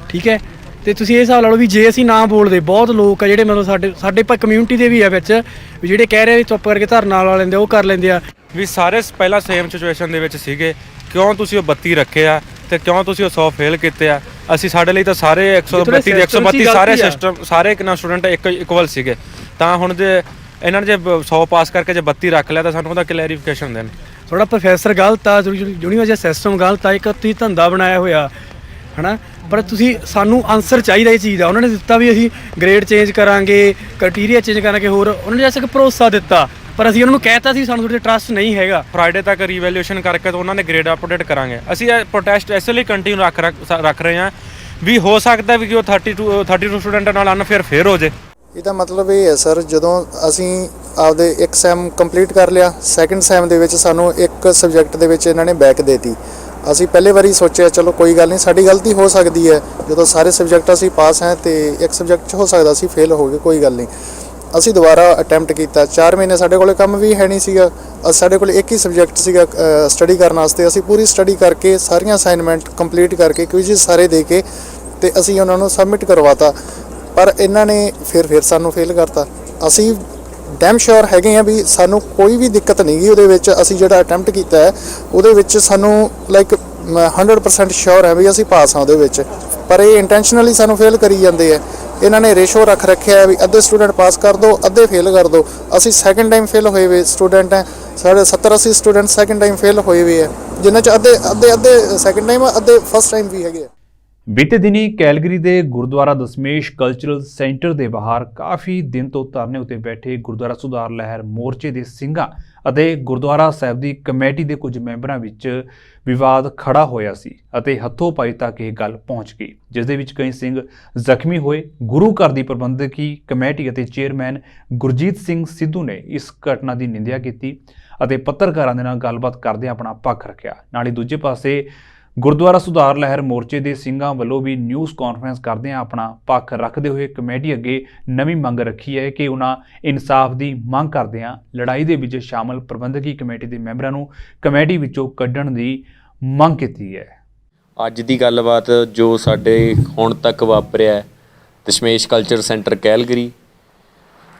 [SPEAKER 8] ਠੀਕ ਹੈ। ਤੇ ਤੁਸੀਂ ਇਹ ਹਿਸਾਬ ਲਾ ਲਓ ਵੀ ਜੇ ਅਸੀਂ ਨਾ ਬੋਲਦੇ, ਬਹੁਤ ਲੋਕ ਆ ਜਿਹੜੇ ਮਤਲਬ ਸਾਡੇ ਕਮਿਊਨਿਟੀ ਦੇ ਵੀ ਆ ਵਿੱਚ, ਵੀ ਜਿਹੜੇ ਕਹਿ ਰਹੇ ਵੀ ਚੁੱਪ ਕਰਕੇ ਧਰਨਾ ਲਾ ਲੈਂਦੇ, ਉਹ ਕਰ ਲੈਂਦੇ ਆ।
[SPEAKER 7] ਵੀ ਸਾਰੇ ਪਹਿਲਾਂ ਸੇਮ ਸਿਚੁਏਸ਼ਨ ਦੇ ਵਿੱਚ ਸੀਗੇ, ਕਿਉਂ ਤੁਸੀਂ ਉਹ 32 ਰੱਖੇ ਆ ਤੇ ਕਿਉਂ ਤੁਸੀਂ ਉਹ 100 ਫੇਲ ਕੀਤੇ ਆ? ਅਸੀਂ ਸਾਡੇ ਲਈ ਤਾਂ ਸਾਰੇ 132 ਦੇ 132 ਸਾਰੇ ਸਿਸਟਮ ਸਾਰੇ ਕਿੰਨਾ ਸਟੂਡੈਂਟ ਇਕੁਅਲ ਸੀਗੇ। ਤਾਂ ਹੁਣ ਜੇ ਇਹਨਾਂ ਨੇ ਜੇ 100 ਪਾਸ ਕਰਕੇ ਜੇ 32 ਰੱਖ ਲਿਆ ਤਾਂ ਸਾਨੂੰ ਉਹਦਾ ਕਲੈਰੀਫਿਕੇਸ਼ਨ ਦੇਣ।
[SPEAKER 8] ਥੋੜਾ ਪ੍ਰੋਫੈਸਰ ਗਲਤ ਆ, ਯੂਨੀਵਰਸਿਟੀ ਸਿਸਟਮ ਗਲਤ ਆ, ਇੱਕ ਤੁਸੀਂ ਧੰਦਾ ਬਣਾਇਆ ਹੋਇਆ ਹੈ ਨਾ, ਪਰ ਤੁਸੀਂ ਸਾਨੂੰ ਆਨਸਰ ਚਾਹੀਦਾ ਇਹ ਚੀਜ਼ ਦਾ। ਉਹਨਾਂ ਨੇ ਦਿੱਤਾ ਵੀ ਅਸੀਂ ਗ੍ਰੇਡ ਚੇਂਜ ਕਰਾਂਗੇ, ਕ੍ਰਾਈਟੀਰੀਆ ਚੇਂਜ ਕਰਾਂਗੇ, ਹੋਰ ਉਹਨਾਂ ਨੇ ਜੈਸੇ ਕਿ ਭਰੋਸਾ ਦਿੱਤਾ, ਪਰ ਅਸੀਂ ਉਹਨਾਂ ਨੂੰ ਕਹਿਤਾ ਸੀ ਸਾਨੂੰ ਤੁਹਾਡੇ ਟਰਸਟ ਨਹੀਂ ਹੈਗਾ।
[SPEAKER 7] ਫਰਾਈਡੇ ਤੱਕ ਰੀਵੈਲਿਊਸ਼ਨ ਕਰਕੇ ਤਾਂ ਉਹਨਾਂ ਨੇ ਗ੍ਰੇਡ ਅਪਡੇਟ ਕਰਾਂਗੇ। ਅਸੀਂ ਇਹ ਪ੍ਰੋਟੈਸਟ ਇਸ ਲਈ ਕੰਟੀਨਿਊ ਰੱਖ ਰਹੇ ਹਾਂ ਵੀ ਹੋ ਸਕਦਾ ਵੀ ਕਿ ਉਹ 32 ਸਟੂਡੈਂਟਾਂ ਨਾਲ ਅਨਫੇਅਰ ਫੇਰ ਹੋ ਜੇ।
[SPEAKER 9] ਇਹਦਾ ਮਤਲਬ ਇਹ ਹੈ ਸਰ, ਜਦੋਂ ਅਸੀਂ ਆਪਦੇ ਇੱਕ ਸੈਮ ਕੰਪਲੀਟ ਕਰ ਲਿਆ, ਸੈਕਿੰਡ ਸੈਮ ਦੇ ਵਿੱਚ ਸਾਨੂੰ ਇੱਕ ਸਬਜੈਕਟ ਦੇ ਵਿੱਚ ਇਹਨਾਂ ਨੇ ਬੈਕ ਦੇਤੀ। ਅਸੀਂ ਪਹਿਲੇ ਵਾਰੀ ਸੋਚਿਆ ਚਲੋ ਕੋਈ ਗੱਲ ਨਹੀਂ, ਸਾਡੀ ਗਲਤੀ ਹੋ ਸਕਦੀ ਹੈ, ਜਦੋਂ ਸਾਰੇ ਸਬਜੈਕਟ ਅਸੀਂ ਪਾਸ ਹੈ ਤੇ ਇੱਕ ਸਬਜੈਕਟ 'ਚ ਹੋ ਸਕਦਾ ਅਸੀਂ ਫੇਲ ਹੋ ਗਏ, ਕੋਈ ਗੱਲ ਨਹੀਂ। ਅਸੀਂ ਦੁਬਾਰਾ ਅਟੈਂਪਟ ਕੀਤਾ, 4 ਮਹੀਨੇ ਸਾਡੇ ਕੋਲ ਕੰਮ ਵੀ ਹੈ ਨਹੀਂ ਸੀਗਾ, ਸਾਡੇ ਕੋਲ ਇੱਕ ਹੀ ਸਬਜੈਕਟ ਸੀਗਾ ਸਟੱਡੀ ਕਰਨ ਵਾਸਤੇ। ਅਸੀਂ ਪੂਰੀ ਸਟੱਡੀ ਕਰਕੇ ਸਾਰੀਆਂ ਅਸਾਈਨਮੈਂਟ ਕੰਪਲੀਟ ਕਰਕੇ ਕੁਇਜ਼ਿਸ ਸਾਰੇ ਦੇ ਕੇ ਤੇ ਅਸੀਂ ਉਹਨਾਂ ਨੂੰ ਸਬਮਿਟ ਕਰਵਾਤਾ, ਪਰ ਇਹਨਾਂ ਨੇ ਫਿਰ ਸਾਨੂੰ ਫੇਲ ਕਰਤਾ। ਅਸੀਂ ਡੈਮ ਸ਼ੋਰ ਹੈਗੇ ਆ ਵੀ ਸਾਨੂੰ ਕੋਈ ਵੀ ਦਿੱਕਤ ਨਹੀਂ ਗਈ ਉਹਦੇ ਵਿੱਚ। ਅਸੀਂ ਜਿਹੜਾ ਅਟੈਂਪਟ ਕੀਤਾ ਹੈ ਉਹਦੇ ਵਿੱਚ ਸਾਨੂੰ ਲਾਈਕ 100% ਸ਼ੋਰ ਹੈ ਵੀ ਅਸੀਂ ਪਾਸ ਹਾਂ ਉਹਦੇ ਵਿੱਚ, ਪਰ ਇਹ ਇੰਟੈਂਸ਼ਨਲੀ ਸਾਨੂੰ ਫੇਲ ਕਰੀ ਜਾਂਦੇ ਆ। ਇਹਨਾਂ ਨੇ ਰੇਸ਼ੋ ਰੱਖ ਰੱਖਿਆ ਵੀ ਅੱਧੇ ਸਟੂਡੈਂਟ ਪਾਸ ਕਰ ਦਿਓ, ਅੱਧੇ ਫੇਲ ਕਰ ਦਿਓ। ਅਸੀਂ ਸੈਕਿੰਡ ਟਾਈਮ ਫੇਲ ਹੋਏ ਹੋਏ ਸਟੂਡੈਂਟ ਹੈ, ਸਾਡੇ 70-80 ਸਟੂਡੈਂਟ ਸੈਕਿੰਡ ਟਾਈਮ ਫੇਲ ਹੋਏ ਹੋਏ ਆ, ਜਿਨ੍ਹਾਂ 'ਚ ਅੱਧੇ ਸੈਕਿੰਡ ਟਾਈਮ, ਅੱਧੇ ਫਸਟ ਟਾਈਮ ਵੀ ਹੈਗੇ ਆ।
[SPEAKER 1] ਬੀਤੇ ਦਿਨੀ ਕੈਲਗਰੀ ਦੇ ਗੁਰਦੁਆਰਾ ਦਸਮੇਸ਼ ਕਲਚਰਲ ਸੈਂਟਰ ਦੇ ਬਾਹਰ ਕਾਫੀ ਦਿਨ ਤੋਂ ਧਰਨੇ ਉੱਤੇ ਬੈਠੇ ਗੁਰਦੁਆਰਾ ਸੁਧਾਰ ਲਹਿਰ ਮੋਰਚੇ ਦੇ ਸਿੰਘਾਂ ਅਤੇ ਗੁਰਦੁਆਰਾ ਸਾਹਿਬ ਦੀ ਕਮੇਟੀ ਦੇ ਕੁਝ ਮੈਂਬਰਾਂ ਵਿੱਚ ਵਿਵਾਦ ਖੜਾ ਹੋਇਆ ਸੀ ਅਤੇ ਹੱਥੋਂ ਪਾਈ ਤੱਕ ਇਹ ਗੱਲ ਪਹੁੰਚ ਗਈ, ਜਿਸ ਦੇ ਵਿੱਚ ਕਈ ਸਿੰਘ ਜ਼ਖਮੀ ਹੋਏ। ਗੁਰੂ ਘਰ ਦੀ ਪ੍ਰਬੰਧਕੀ ਕਮੇਟੀ ਅਤੇ ਚੇਅਰਮੈਨ ਗੁਰਜੀਤ ਸਿੰਘ ਸਿੱਧੂ ਨੇ ਇਸ ਘਟਨਾ ਦੀ ਨਿੰਦਿਆ ਕੀਤੀ ਅਤੇ ਪੱਤਰਕਾਰਾਂ ਦੇ ਨਾਲ ਗੱਲਬਾਤ ਕਰਦਿਆਂ ਆਪਣਾ ਪੱਖ ਰੱਖਿਆ। ਨਾਲ ਹੀ ਦੂਜੇ ਪਾਸੇ ਗੁਰਦੁਆਰਾ ਸੁਧਾਰ ਲਹਿਰ ਮੋਰਚੇ ਦੇ ਸਿੰਘਾਂ ਵੱਲੋਂ ਵੀ ਨਿਊਜ਼ ਕਾਨਫਰੰਸ ਕਰਦਿਆਂ ਆਪਣਾ ਪੱਖ ਰੱਖਦੇ ਹੋਏ ਕਮੇਟੀ ਅੱਗੇ ਨਵੀਂ ਮੰਗ ਰੱਖੀ ਹੈ ਕਿ ਉਹਨਾਂ ਇਨਸਾਫ ਦੀ ਮੰਗ ਕਰਦਿਆਂ ਲੜਾਈ ਦੇ ਵਿੱਚ ਸ਼ਾਮਲ ਪ੍ਰਬੰਧਕੀ ਕਮੇਟੀ ਦੇ ਮੈਂਬਰਾਂ ਨੂੰ ਕਮੇਟੀ ਵਿੱਚੋਂ ਕੱਢਣ ਦੀ ਮੰਗ ਕੀਤੀ ਹੈ।
[SPEAKER 10] ਅੱਜ ਦੀ ਗੱਲਬਾਤ ਜੋ ਸਾਡੇ ਹੁਣ ਤੱਕ ਵਾਪਰਿਆ ਦਸ਼ਮੇਸ਼ ਕਲਚਰ ਸੈਂਟਰ ਕੈਲਗਰੀ,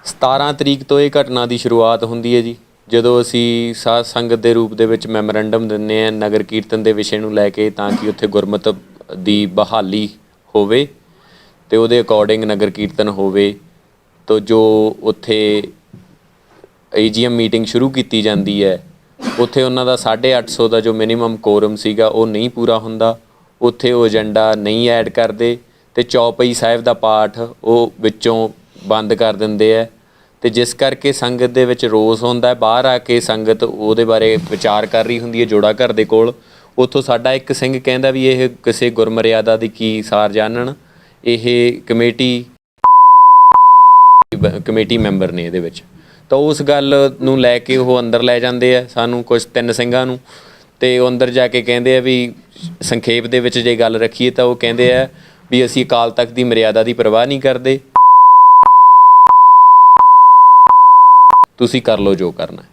[SPEAKER 10] 17 ਤਰੀਕ ਤੋਂ ਇਹ ਘਟਨਾ ਦੀ ਸ਼ੁਰੂਆਤ ਹੁੰਦੀ ਹੈ ਜੀ, ਜਦੋਂ ਅਸੀਂ ਸਾਧ ਸੰਗਤ ਦੇ ਰੂਪ ਦੇ ਵਿੱਚ ਮੈਮੋਰੈਂਡਮ ਦਿੰਦੇ ਹਾਂ ਨਗਰ ਕੀਰਤਨ ਦੇ ਵਿਸ਼ੇ ਨੂੰ ਲੈ ਕੇ, ਤਾਂ ਕਿ ਉੱਥੇ ਗੁਰਮਤਿ ਦੀ ਬਹਾਲੀ ਹੋਵੇ ਅਤੇ ਉਹਦੇ ਅਕੋਰਡਿੰਗ ਨਗਰ ਕੀਰਤਨ ਹੋਵੇ। ਤਾਂ ਜੋ ਉੱਥੇ AGM ਮੀਟਿੰਗ ਸ਼ੁਰੂ ਕੀਤੀ ਜਾਂਦੀ ਹੈ, ਉੱਥੇ ਉਹਨਾਂ ਦਾ 850 ਦਾ ਜੋ ਮਿਨੀਮਮ ਕੋਰਮ ਸੀਗਾ ਉਹ ਨਹੀਂ ਪੂਰਾ ਹੁੰਦਾ, ਉੱਥੇ ਉਹ ਏਜੰਡਾ ਨਹੀਂ ਐਡ ਕਰਦੇ ਅਤੇ ਚੌਪਈ ਸਾਹਿਬ ਦਾ ਪਾਠ ਉਹ ਵਿੱਚੋਂ ਬੰਦ ਕਰ ਦਿੰਦੇ ਹੈ। ਅਤੇ ਜਿਸ ਕਰਕੇ ਸੰਗਤ ਦੇ ਵਿੱਚ ਰੋਸ ਹੁੰਦਾ, ਬਾਹਰ ਆ ਕੇ ਸੰਗਤ ਉਹਦੇ ਬਾਰੇ ਵਿਚਾਰ ਕਰ ਰਹੀ ਹੁੰਦੀ ਹੈ ਜੋੜਾ ਘਰ ਦੇ ਕੋਲ। ਉੱਥੋਂ ਸਾਡਾ ਇੱਕ ਸਿੰਘ ਕਹਿੰਦਾ ਵੀ ਇਹ ਕਿਸੇ ਗੁਰਮਰਿਆਦਾ ਦੀ ਕੀ ਸਾਰ ਜਾਣਨ, ਇਹ ਕਮੇਟੀ ਮੈਂਬਰ ਨੇ ਇਹਦੇ ਵਿੱਚ। ਤਾਂ ਉਸ ਗੱਲ ਨੂੰ ਲੈ ਕੇ ਉਹ ਅੰਦਰ ਲੈ ਜਾਂਦੇ ਆ ਸਾਨੂੰ ਕੁਝ 3 ਸਿੰਘਾਂ ਨੂੰ, ਅਤੇ ਉਹ ਅੰਦਰ ਜਾ ਕੇ ਕਹਿੰਦੇ ਆ ਵੀ ਸੰਖੇਪ ਦੇ ਵਿੱਚ ਜੇ ਗੱਲ ਰੱਖੀਏ ਤਾਂ ਉਹ ਕਹਿੰਦੇ ਆ ਵੀ ਅਸੀਂ ਅਕਾਲ ਤਖਤ ਦੀ ਮਰਿਆਦਾ ਦੀ ਪਰਵਾਹ ਨਹੀਂ ਕਰਦੇ, ਤੁਸੀਂ ਕਰ ਲਓ ਜੋ ਕਰਨਾ।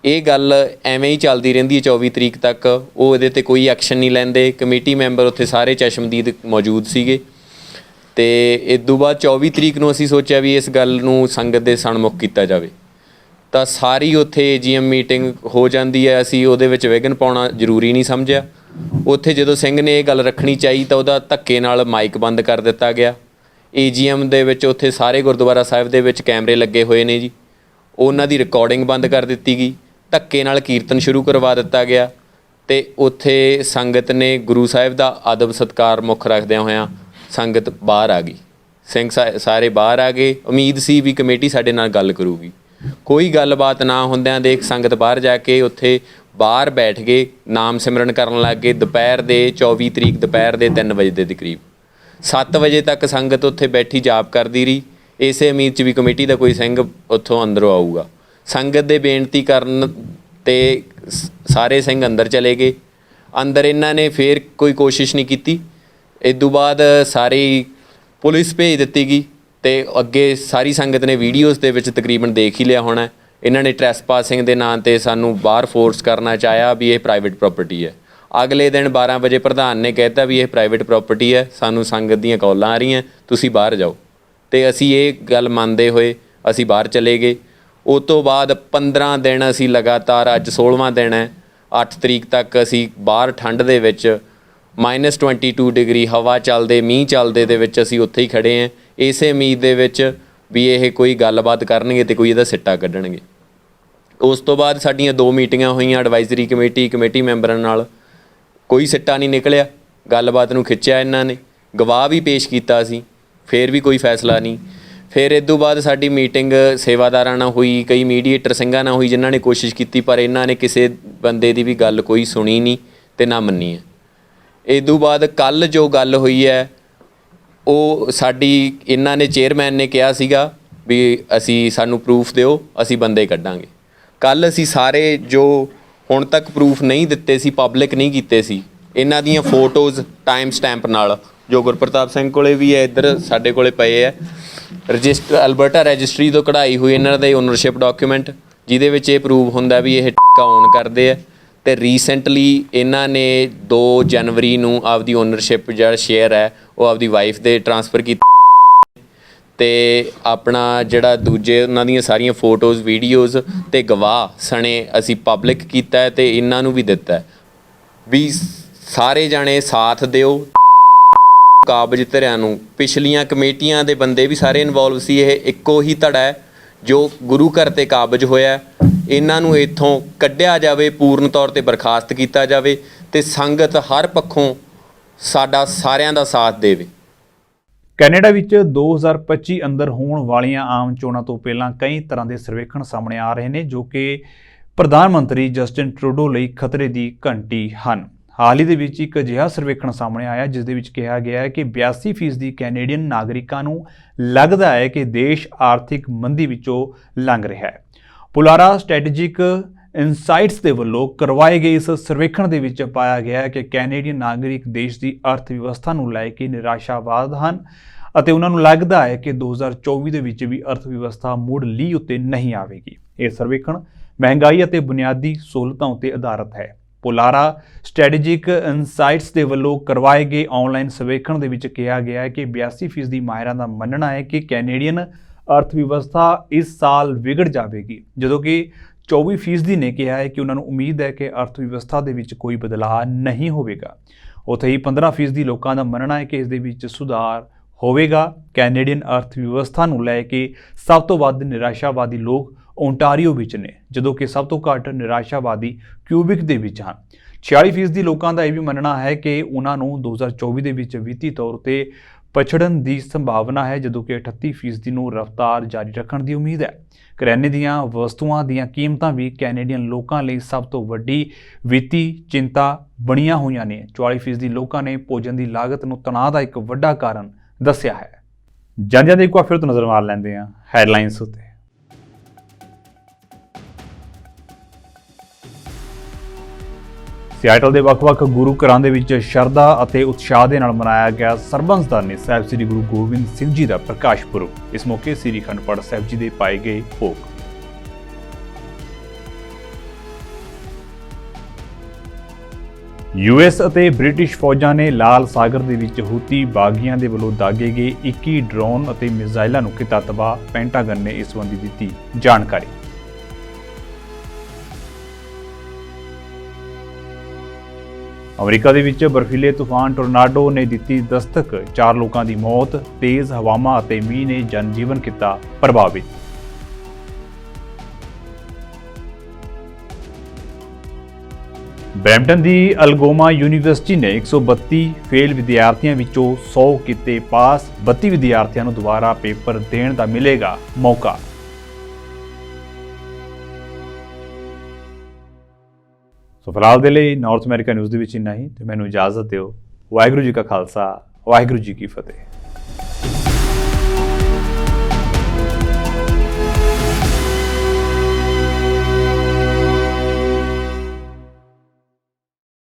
[SPEAKER 10] ਇਹ ਗੱਲ ਐਵੇਂ ਹੀ ਚੱਲਦੀ ਰਹਿੰਦੀ ਹੈ 24 ਤਰੀਕ ਤੱਕ। ਉਹ ਇਹਦੇ 'ਤੇ ਕੋਈ ਐਕਸ਼ਨ ਨਹੀਂ ਲੈਂਦੇ। ਕਮੇਟੀ ਮੈਂਬਰ ਉੱਥੇ ਸਾਰੇ ਚਸ਼ਮਦੀਦ ਮੌਜੂਦ ਸੀਗੇ ਅਤੇ ਇਸ ਤੋਂ ਬਾਅਦ 24 ਤਰੀਕ ਨੂੰ ਅਸੀਂ ਸੋਚਿਆ ਵੀ ਇਸ ਗੱਲ ਨੂੰ ਸੰਗਤ ਦੇ ਸਨਮੁਖ ਕੀਤਾ ਜਾਵੇ, ਤਾਂ ਸਾਰੀ ਉੱਥੇ AGM ਮੀਟਿੰਗ ਹੋ ਜਾਂਦੀ ਹੈ। ਅਸੀਂ ਉਹਦੇ ਵਿੱਚ ਵਿਘਨ ਪਾਉਣਾ ਜ਼ਰੂਰੀ ਨਹੀਂ ਸਮਝਿਆ। ਉੱਥੇ ਜਦੋਂ ਸਿੰਘ ਨੇ ਇਹ ਗੱਲ ਰੱਖਣੀ ਚਾਹੀ ਤਾਂ ਉਹਦਾ ਧੱਕੇ ਨਾਲ ਮਾਈਕ ਬੰਦ ਕਰ ਦਿੱਤਾ ਗਿਆ। AGM ਦੇ ਵਿੱਚ ਉੱਥੇ ਸਾਰੇ ਗੁਰਦੁਆਰਾ ਸਾਹਿਬ ਦੇ ਵਿੱਚ ਕੈਮਰੇ ਲੱਗੇ ਹੋਏ ਨੇ ਜੀ, ਉਹਨਾਂ ਦੀ ਰਿਕਾਰਡਿੰਗ ਬੰਦ ਕਰ ਦਿੱਤੀ ਗਈ, ਧੱਕੇ ਨਾਲ ਕੀਰਤਨ ਸ਼ੁਰੂ ਕਰਵਾ ਦਿੱਤਾ ਗਿਆ ਅਤੇ ਉੱਥੇ ਸੰਗਤ ਨੇ ਗੁਰੂ ਸਾਹਿਬ ਦਾ ਅਦਬ ਸਤਿਕਾਰ ਮੁੱਖ ਰੱਖਦਿਆਂ ਹੋਇਆਂ ਸੰਗਤ ਬਾਹਰ ਆ ਗਈ। ਸਿੰਘ ਸਾਰੇ ਬਾਹਰ ਆ ਗਏ। ਉਮੀਦ ਸੀ ਵੀ ਕਮੇਟੀ ਸਾਡੇ ਨਾਲ ਗੱਲ ਕਰੂਗੀ, ਕੋਈ ਗੱਲਬਾਤ ਨਾ ਹੁੰਦਿਆਂ ਦੇਖ ਸੰਗਤ ਬਾਹਰ ਜਾ ਕੇ ਉੱਥੇ ਬਾਹਰ ਬੈਠ ਗਏ, ਨਾਮ ਸਿਮਰਨ ਕਰਨ ਲੱਗ ਗਏ। ਦੁਪਹਿਰ ਦੇ 24 ਤਰੀਕ ਦੁਪਹਿਰ ਦੇ 3 ਵਜੇ ਦੇ ਕਰੀਬ 7 ਵਜੇ ਤੱਕ ਸੰਗਤ ਉੱਥੇ ਬੈਠੀ ਜਾਪ ਕਰਦੀ ਰਹੀ, ਇਸੇ ਉਮੀਦ 'ਚ ਵੀ ਕਮੇਟੀ ਦਾ ਕੋਈ ਸਿੰਘ ਉੱਥੋਂ ਅੰਦਰੋਂ ਆਊਗਾ। ਸੰਗਤ ਦੇ ਬੇਨਤੀ ਕਰਨ 'ਤੇ ਸਾਰੇ ਸਿੰਘ ਅੰਦਰ ਚਲੇ ਗਏ। ਅੰਦਰ ਇਹਨਾਂ ਨੇ ਫਿਰ ਕੋਈ ਕੋਸ਼ਿਸ਼ ਨਹੀਂ ਕੀਤੀ। ਇਸ ਤੋਂ ਬਾਅਦ ਸਾਰੀ ਪੁਲਿਸ ਭੇਜ ਦਿੱਤੀ ਗਈ ਅਤੇ ਅੱਗੇ ਸਾਰੀ ਸੰਗਤ ਨੇ ਵੀਡੀਓਜ਼ ਦੇ ਵਿੱਚ ਤਕਰੀਬਨ ਦੇਖ ਹੀ ਲਿਆ ਹੋਣਾ ਇਹਨਾਂ ਨੇ ਟ੍ਰੈਸਪਾਸਿੰਗ ਦੇ ਨਾਂ 'ਤੇ ਸਾਨੂੰ ਬਾਹਰ ਫੋਰਸ ਕਰਨਾ ਚਾਹਿਆ ਵੀ ਇਹ ਪ੍ਰਾਈਵੇਟ ਪ੍ਰੋਪਰਟੀ ਹੈ। ਅਗਲੇ ਦਿਨ 12 ਵਜੇ ਪ੍ਰਧਾਨ ਨੇ ਕਹਿਤਾ ਵੀ ਇਹ ਪ੍ਰਾਈਵੇਟ ਪ੍ਰੋਪਰਟੀ ਹੈ, ਸਾਨੂੰ ਸੰਗਤ ਦੀਆਂ ਕਾਲਾਂ ਆ ਰਹੀਆਂ, ਤੁਸੀਂ ਬਾਹਰ ਜਾਓ। ਅਤੇ ਅਸੀਂ ਇਹ ਗੱਲ ਮੰਨਦੇ ਹੋਏ ਅਸੀਂ ਬਾਹਰ ਚਲੇ ਗਏ। ਉਸ ਤੋਂ ਬਾਅਦ 15 ਦਿਨ ਅਸੀਂ ਲਗਾਤਾਰ, ਅੱਜ 16ਵਾਂ ਦਿਨ ਹੈ, 8 ਤਰੀਕ ਤੱਕ ਅਸੀਂ ਬਾਹਰ ਠੰਡ ਦੇ ਵਿੱਚ -22 ਡਿਗਰੀ ਹਵਾ ਚੱਲਦੇ, ਮੀਂਹ ਚੱਲਦੇ ਦੇ ਵਿੱਚ ਅਸੀਂ ਉੱਥੇ ਹੀ ਖੜ੍ਹੇ ਹਾਂ, ਇਸੇ ਉਮੀਦ ਦੇ ਵਿੱਚ ਵੀ ਇਹ ਕੋਈ ਗੱਲਬਾਤ ਕਰਨਗੇ ਅਤੇ ਕੋਈ ਇਹਦਾ ਸਿੱਟਾ ਕੱਢਣਗੇ। ਉਸ ਤੋਂ ਬਾਅਦ ਸਾਡੀਆਂ 2 ਮੀਟਿੰਗਾਂ ਹੋਈਆਂ ਐਡਵਾਈਜ਼ਰੀ ਕਮੇਟੀ ਮੈਂਬਰਾਂ ਨਾਲ, ਕੋਈ ਸਿੱਟਾ ਨਹੀਂ ਨਿਕਲਿਆ। ਗੱਲਬਾਤ ਨੂੰ ਖਿੱਚਿਆ ਇਹਨਾਂ ਨੇ, ਗਵਾਹ ਵੀ ਪੇਸ਼ ਕੀਤਾ ਸੀ, ਫਿਰ ਵੀ ਕੋਈ ਫੈਸਲਾ ਨਹੀਂ। ਫਿਰ ਇਸ ਤੋਂ ਬਾਅਦ ਸਾਡੀ ਮੀਟਿੰਗ ਸੇਵਾਦਾਰਾਂ ਨਾਲ ਹੋਈ, ਕਈ ਮੀਡੀਏਟਰ ਸਿੰਘਾਂ ਨਾਲ ਹੋਈ ਜਿਨ੍ਹਾਂ ਨੇ ਕੋਸ਼ਿਸ਼ ਕੀਤੀ, ਪਰ ਇਹਨਾਂ ਨੇ ਕਿਸੇ ਬੰਦੇ ਦੀ ਵੀ ਗੱਲ ਕੋਈ ਸੁਣੀ ਨਹੀਂ ਅਤੇ ਨਾ ਮੰਨੀ ਹੈ। ਇਸ ਤੋਂ ਬਾਅਦ ਕੱਲ੍ਹ ਜੋ ਗੱਲ ਹੋਈ ਹੈ ਉਹ ਸਾਡੀ, ਇਹਨਾਂ ਨੇ ਚੇਅਰਮੈਨ ਨੇ ਕਿਹਾ ਸੀਗਾ ਵੀ ਸਾਨੂੰ ਪ੍ਰੂਫ ਦਿਓ, ਅਸੀਂ ਬੰਦੇ ਕੱਢਾਂਗੇ। ਕੱਲ੍ਹ ਅਸੀਂ ਸਾਰੇ ਜੋ ਹੁਣ ਤੱਕ ਪ੍ਰੂਫ ਨਹੀਂ ਦਿੱਤੇ ਸੀ, ਪਬਲਿਕ ਨਹੀਂ ਕੀਤੇ ਸੀ, ਇਹਨਾਂ ਦੀਆਂ ਫੋਟੋਜ਼ ਟਾਈਮ ਸਟੈਂਪ ਨਾਲ, ਜੋ ਗੁਰਪ੍ਰਤਾਪ ਸਿੰਘ ਕੋਲੇ ਵੀ ਹੈ, ਇੱਧਰ ਸਾਡੇ ਕੋਲੇ ਪਏ ਹੈ, ਅਲਬਰਟਾ ਰਜਿਸਟਰੀ ਤੋਂ ਕਢਾਈ ਹੋਈ ਇਹਨਾਂ ਦੇ ਓਨਰਸ਼ਿਪ ਡਾਕੂਮੈਂਟ, ਜਿਹਦੇ ਵਿੱਚ ਇਹ ਪ੍ਰੂਵ ਹੁੰਦਾ ਵੀ ਇਹ ਓਨ ਕਰਦੇ ਹੈ। ਅਤੇ ਰੀਸੈਂਟਲੀ ਇਹਨਾਂ ਨੇ 2 ਜਨਵਰੀ ਨੂੰ ਆਪਦੀ ਓਨਰਸ਼ਿਪ ਜਿਹੜਾ ਸ਼ੇਅਰ ਹੈ ਉਹ ਆਪਦੀ ਵਾਈਫ ਦੇ ਟਰਾਂਸਫਰ ਕੀਤੀ, ਅਤੇ ਆਪਣਾ ਜਿਹੜਾ ਦੂਜੇ ਉਹਨਾਂ ਦੀਆਂ ਸਾਰੀਆਂ ਫੋਟੋਜ਼, ਵੀਡੀਓਜ਼ ਅਤੇ ਗਵਾਹ ਸਣੇ ਅਸੀਂ ਪਬਲਿਕ ਕੀਤਾ ਅਤੇ ਇਹਨਾਂ ਨੂੰ ਵੀ ਦਿੱਤਾ ਵੀ ਸਾਰੇ ਜਾਣੇ ਸਾਥ ਦਿਓ। ਕਾਬਜ ਧਿਰਾਂ ਨੂੰ, ਪਿਛਲੀਆਂ ਕਮੇਟੀਆਂ ਦੇ ਬੰਦੇ ਵੀ ਸਾਰੇ ਇਨਵੋਲਵ ਸੀ, ਇਹ ਇੱਕੋ ਹੀ ਧੜਾ ਹੈ ਜੋ ਗੁਰੂ ਘਰ 'ਤੇ ਕਾਬਜ ਹੋਇਆ। ਇਹਨਾਂ ਨੂੰ ਇੱਥੋਂ ਕੱਢਿਆ ਜਾਵੇ, ਪੂਰਨ ਤੌਰ 'ਤੇ ਬਰਖਾਸਤ ਕੀਤਾ ਜਾਵੇ ਅਤੇ ਸੰਗਤ ਹਰ ਪੱਖੋਂ ਸਾਡਾ ਸਾਰਿਆਂ ਦਾ ਸਾਥ ਦੇਵੇ।
[SPEAKER 1] ਕੈਨੇਡਾ ਵਿੱਚ 2025 ਅੰਦਰ ਹੋਣ ਵਾਲੀਆਂ ਆਮ ਚੋਣਾਂ ਤੋਂ ਪਹਿਲਾਂ ਕਈ ਤਰ੍ਹਾਂ ਦੇ ਸਰਵੇਖਣ ਸਾਹਮਣੇ ਆ ਰਹੇ ਨੇ ਜੋ ਕਿ ਪ੍ਰਧਾਨ ਮੰਤਰੀ ਜਸਟਿਨ ਟਰੂਡੋ ਲਈ ਖਤਰੇ ਦੀ ਘੰਟੀ ਹਨ। ਹਾਲ ਹੀ ਦੇ ਵਿੱਚ ਇੱਕ ਅਜਿਹਾ ਸਰਵੇਖਣ ਸਾਹਮਣੇ ਆਇਆ ਜਿਸ ਦੇ ਵਿੱਚ ਕਿਹਾ ਗਿਆ ਹੈ ਕਿ 82% ਕੈਨੇਡੀਅਨ ਨਾਗਰਿਕਾਂ ਨੂੰ ਲੱਗਦਾ ਹੈ ਕਿ ਦੇਸ਼ ਆਰਥਿਕ ਮੰਦੀ ਵਿੱਚੋਂ ਲੰਘ ਰਿਹਾ ਹੈ। ਪੁਲਾਰਾ ਸਟ੍ਰੈਟੇਜਿਕ ਇਨਸਾਈਟਸ ਦੇ ਵੱਲੋਂ ਕਰਵਾਏ ਗਏ ਇਸ ਸਰਵੇਖਣ ਦੇ ਵਿੱਚ ਪਾਇਆ ਗਿਆ ਹੈ ਕਿ ਕੈਨੇਡੀਅਨ ਨਾਗਰਿਕ ਦੇਸ਼ ਦੀ ਅਰਥ ਵਿਵਸਥਾ ਨੂੰ ਲੈ ਕੇ ਨਿਰਾਸ਼ਾਵਾਦ ਹਨ ਅਤੇ ਉਹਨਾਂ ਨੂੰ ਲੱਗਦਾ ਹੈ ਕਿ 2024 ਦੇ ਵਿੱਚ ਵੀ ਅਰਥ ਵਿਵਸਥਾ ਮੁੜ ਲੀਹ ਉੱਤੇ ਨਹੀਂ ਆਵੇਗੀ। ਇਹ ਸਰਵੇਖਣ ਮਹਿੰਗਾਈ ਅਤੇ ਬੁਨਿਆਦੀ ਸਹੂਲਤਾਂ ਉੱਤੇ ਆਧਾਰਿਤ ਹੈ। ਪੁਲਾਰਾ ਸਟ੍ਰੈਟੇਜਿਕ ਇਨਸਾਈਟਸ ਦੇ ਵੱਲੋਂ ਕਰਵਾਏ ਗਏ ਆਨਲਾਈਨ ਸਰਵੇਖਣ ਦੇ ਵਿੱਚ ਕਿਹਾ ਗਿਆ ਹੈ ਕਿ 82% ਮਾਹਿਰਾਂ ਦਾ ਮੰਨਣਾ ਹੈ ਕਿ ਕੈਨੇਡੀਅਨ ਅਰਥ ਵਿਵਸਥਾ ਇਸ ਸਾਲ ਵਿਗੜ ਜਾਵੇਗੀ, ਜਦੋਂ ਕਿ 24% ਨੇ ਕਿਹਾ ਹੈ ਕਿ ਉਹਨਾਂ ਨੂੰ ਉਮੀਦ ਹੈ ਕਿ ਅਰਥ ਵਿਵਸਥਾ ਦੇ ਵਿੱਚ ਕੋਈ ਬਦਲਾਅ ਨਹੀਂ ਹੋਵੇਗਾ। ਉੱਥੇ ਹੀ 15% ਲੋਕਾਂ ਦਾ ਮੰਨਣਾ ਹੈ ਕਿ ਇਸ ਦੇ ਵਿੱਚ ਸੁਧਾਰ ਹੋਵੇਗਾ। ਕੈਨੇਡੀਅਨ ਅਰਥ ਵਿਵਸਥਾ ਨੂੰ ਲੈ ਕੇ ਸਭ ਤੋਂ ਵੱਧ ਨਿਰਾਸ਼ਾਵਾਦੀ ਲੋਕ ਓਨਟਾਰੀਓ ਵਿੱਚ ਨੇ, ਜਦੋਂ ਕਿ ਸਭ ਤੋਂ ਘੱਟ ਨਿਰਾਸ਼ਾਵਾਦੀ ਕਿਊਬਿਕ ਦੇ ਵਿੱਚ ਹਨ। 46% ਲੋਕਾਂ ਦਾ ਇਹ ਵੀ ਮੰਨਣਾ ਹੈ ਕਿ ਉਹਨਾਂ ਨੂੰ 2024 ਦੇ ਵਿੱਚ ਵਿੱਤੀ ਤੌਰ 'ਤੇ ਪਛੜਨ ਦੀ ਸੰਭਾਵਨਾ ਹੈ, ਜਦੋਂ ਕਿ 38% ਨੂੰ ਰਫ਼ਤਾਰ ਜਾਰੀ ਰੱਖਣ ਦੀ ਉਮੀਦ ਹੈ। ਕਰਿਆਨੇ ਦੀਆਂ ਵਸਤੂਆਂ ਦੀਆਂ ਕੀਮਤਾਂ ਵੀ ਕੈਨੇਡੀਅਨ ਲੋਕਾਂ ਲਈ ਸਭ ਤੋਂ ਵੱਡੀ ਵਿੱਤੀ ਚਿੰਤਾ ਬਣੀਆਂ ਹੋਈਆਂ ਨੇ। 44% ਲੋਕਾਂ ਨੇ ਭੋਜਨ ਦੀ ਲਾਗਤ ਨੂੰ ਤਣਾਅ ਦਾ ਇੱਕ ਵੱਡਾ ਕਾਰਨ ਦੱਸਿਆ ਹੈ। ਜਾਂਦਿਆਂ ਦੇ ਇੱਕ ਵਾਰ ਫਿਰ ਤੋਂ ਨਜ਼ਰ ਮਾਰ ਲੈਂਦੇ ਹਾਂ ਹੈਡਲਾਈਨਸ ਉੱਤੇ। ਸਿਆਟਲ ਦੇ ਵੱਖ-ਵੱਖ ਗੁਰੂ ਘਰਾਂ ਦੇ ਵਿੱਚ ਸ਼ਰਧਾ ਅਤੇ ਉਤਸ਼ਾਹ ਦੇ ਨਾਲ ਮਨਾਇਆ ਗਿਆ ਸਰਬੰਸਦਾਨੀ ਸਾਹਿਬ ਸ੍ਰੀ ਗੁਰੂ ਗੋਬਿੰਦ ਸਿੰਘ ਜੀ ਦਾ ਪ੍ਰਕਾਸ਼ ਪੁਰਬ। ਇਸ ਮੌਕੇ ਸ੍ਰੀ ਅਖੰਡ ਪਾਠ ਸਾਹਿਬ ਜੀ ਦੇ ਪਾਏ ਗਏ ਭੋਗ। ਯੂਐਸ ਅਤੇ ਬ੍ਰਿਟਿਸ਼ ਫੌਜਾਂ ਨੇ ਲਾਲ ਸਾਗਰ ਦੇ ਵਿੱਚ ਹੂਤੀ ਬਾਗੀਆਂ ਦੇ ਵੱਲੋਂ ਦਾਗੇ ਗਏ 21 ਡਰੋਨ ਅਤੇ ਮਿਜ਼ਾਈਲਾਂ ਨੂੰ ਕੀਤਾ ਤਬਾਹ। ਪੈਂਟਾਗਨ ਨੇ ਇਸ ਸੰਬੰਧੀ ਦਿੱਤੀ ਜਾਣਕਾਰੀ। ਅਮਰੀਕਾ ਦੇ ਵਿੱਚ ਬਰਫੀਲੇ ਤੂਫਾਨ ਟੋਰਨਾਡੋ ਨੇ ਦਿੱਤੀ ਦਸਤਕ। 4 ਲੋਕਾਂ ਦੀ ਮੌਤ। ਤੇਜ਼ ਹਵਾਵਾਂ ਅਤੇ ਮੀਂਹ ਨੇ ਜਨਜੀਵਨ ਕੀਤਾ ਪ੍ਰਭਾਵਿਤ। ਬਰੈਂਪਟਨ ਦੀ ਅਲਗੋਮਾ ਯੂਨੀਵਰਸਿਟੀ ਨੇ 132 ਫੇਲ ਵਿਦਿਆਰਥੀਆਂ ਵਿੱਚੋਂ 100 ਕੀਤੇ ਪਾਸ। 32 ਵਿਦਿਆਰਥੀਆਂ ਨੂੰ ਦੁਬਾਰਾ ਪੇਪਰ ਦੇਣ ਦਾ ਮਿਲੇਗਾ ਮੌਕਾ। ਸੋ ਫਿਲਹਾਲ ਦੇ ਲਈ ਨਾਰਥ ਅਮਰੀਕਾ ਨਿਊਜ਼ ਦੇ ਵਿੱਚ ਇੰਨਾ ਹੀ, ਤੇ ਮੈਨੂੰ ਇਜਾਜ਼ਤ ਦਿਓ। ਵਾਹਿਗੁਰੂ ਜੀ ਕਾ ਖਾਲਸਾ, ਵਾਹਿਗੁਰੂ ਜੀ ਕੀ ਫਤਿਹ।